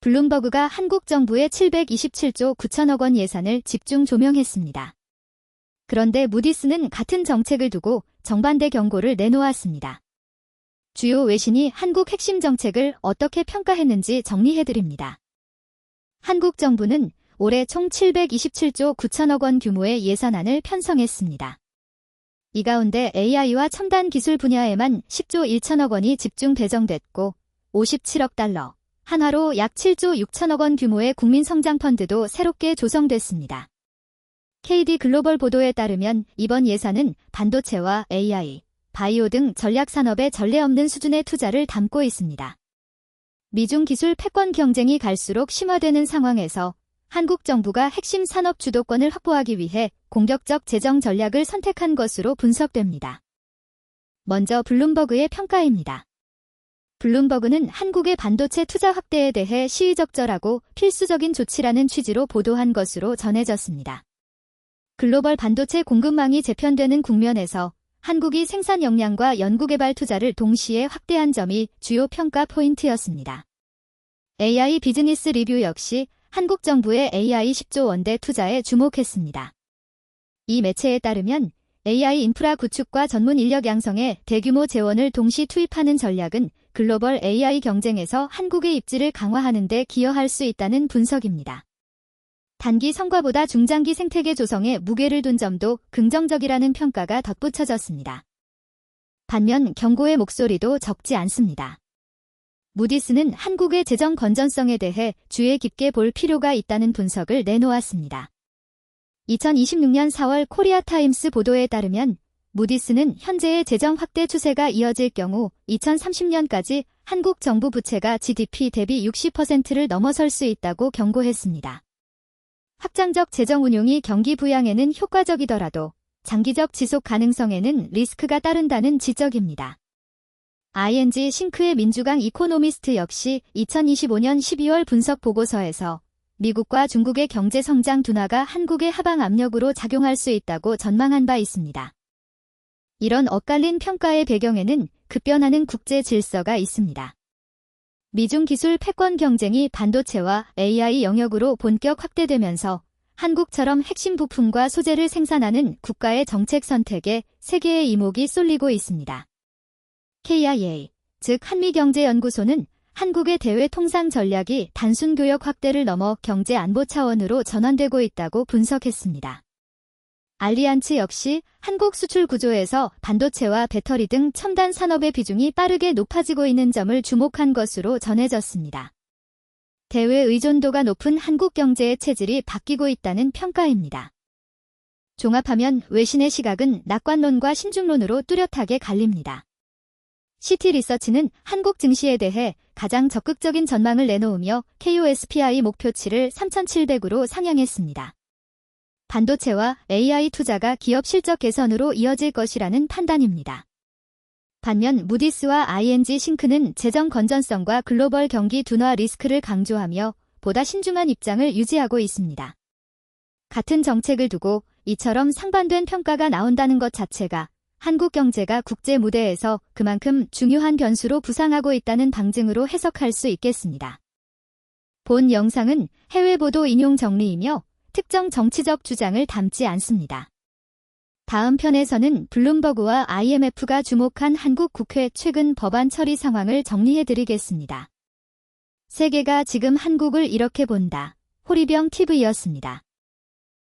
블룸버그가 한국 정부의 727조 9천억 원 예산을 집중 조명했습니다. 그런데 무디스는 같은 정책을 두고 정반대 경고를 내놓았습니다. 주요 외신이 한국 핵심 정책을 어떻게 평가했는지 정리해드립니다. 한국 정부는 올해 총 727조 9천억 원 규모의 예산안을 편성했습니다. 이 가운데 AI와 첨단 기술 분야에만 10조 1천억 원이 집중 배정됐고 57억 달러, 한화로 약 7조 6천억 원 규모의 국민성장펀드도 새롭게 조성됐습니다. KD 글로벌 보도에 따르면 이번 예산은 반도체와 AI, 바이오 등 전략산업에 전례 없는 수준의 투자를 담고 있습니다. 미중 기술 패권 경쟁이 갈수록 심화되는 상황에서 한국 정부가 핵심 산업 주도권을 확보하기 위해 공격적 재정 전략을 선택한 것으로 분석됩니다. 먼저 블룸버그의 평가입니다. 블룸버그는 한국의 반도체 투자 확대에 대해 시의적절하고 필수적인 조치라는 취지로 보도한 것으로 전해졌습니다. 글로벌 반도체 공급망이 재편되는 국면에서 한국이 생산 역량과 연구개발 투자를 동시에 확대한 점이 주요 평가 포인트였습니다. AI 비즈니스 리뷰 역시 한국 정부의 AI 10조 원대 투자에 주목했습니다. 이 매체에 따르면 AI 인프라 구축과 전문 인력 양성에 대규모 재원을 동시 투입하는 전략은 글로벌 AI 경쟁에서 한국의 입지를 강화하는 데 기여할 수 있다는 분석입니다. 단기 성과보다 중장기 생태계 조성에 무게를 둔 점도 긍정적이라는 평가가 덧붙여졌습니다. 반면 경고의 목소리도 적지 않습니다. 무디스는 한국의 재정 건전성에 대해 주의 깊게 볼 필요가 있다는 분석을 내놓았습니다. 2026년 4월 코리아타임스 보도에 따르면 무디스는 현재의 재정 확대 추세가 이어질 경우 2030년까지 한국 정부 부채가 GDP 대비 60%를 넘어설 수 있다고 경고했습니다. 확장적 재정 운용이 경기 부양에는 효과적이더라도 장기적 지속 가능성에는 리스크가 따른다는 지적입니다. ING 싱크의 민주강 이코노미스트 역시 2025년 12월 분석 보고서에서 미국과 중국의 경제 성장 둔화가 한국의 하방 압력으로 작용할 수 있다고 전망한 바 있습니다. 이런 엇갈린 평가의 배경에는 급변하는 국제 질서가 있습니다. 미중 기술 패권 경쟁이 반도체와 AI 영역으로 본격 확대되면서 한국처럼 핵심 부품과 소재를 생산하는 국가의 정책 선택에 세계의 이목이 쏠리고 있습니다. KIA, 즉 한미경제연구소는 한국의 대외 통상 전략이 단순 교역 확대를 넘어 경제 안보 차원으로 전환되고 있다고 분석했습니다. 알리안츠 역시 한국 수출 구조에서 반도체와 배터리 등 첨단 산업의 비중이 빠르게 높아지고 있는 점을 주목한 것으로 전해졌습니다. 대외 의존도가 높은 한국 경제의 체질이 바뀌고 있다는 평가입니다. 종합하면 외신의 시각은 낙관론과 신중론으로 뚜렷하게 갈립니다. 시티리서치는 한국 증시에 대해 가장 적극적인 전망을 내놓으며 KOSPI 목표치를 3,700으로 상향했습니다. 반도체와 AI 투자가 기업 실적 개선으로 이어질 것이라는 판단입니다. 반면 무디스와 ING 싱크는 재정 건전성과 글로벌 경기 둔화 리스크를 강조하며 보다 신중한 입장을 유지하고 있습니다. 같은 정책을 두고 이처럼 상반된 평가가 나온다는 것 자체가 한국 경제가 국제 무대에서 그만큼 중요한 변수로 부상하고 있다는 방증으로 해석할 수 있겠습니다. 본 영상은 해외 보도 인용 정리이며 특정 정치적 주장을 담지 않습니다. 다음 편에서는 블룸버그와 IMF가 주목한 한국 국회 최근 법안 처리 상황을 정리해드리겠습니다. 세계가 지금 한국을 이렇게 본다. 호리병 TV였습니다.